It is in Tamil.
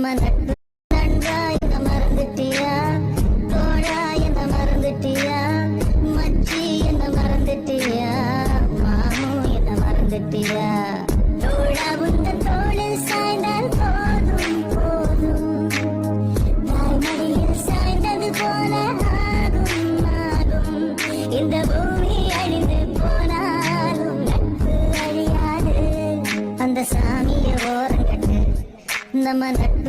நம்ம நட்பு நண்பா என்ன மறந்துட்டியா, தோழா என்ன மறந்துட்டியா, மச்சி என்ன மறந்துட்டியா, மாமு என்ன மறந்துட்டியா. தோழா உந்த தோளில் சாய்ந்தால் போதும் போதும், தாய்மடியில் சாய்ந்தது போல ஆகும் ஆகும். இந்த பூமி அழிந்து போனாலும் நட்பு அழியாது. அந்த சாமியை ஓரங்கட்டு நம்ம நட்பு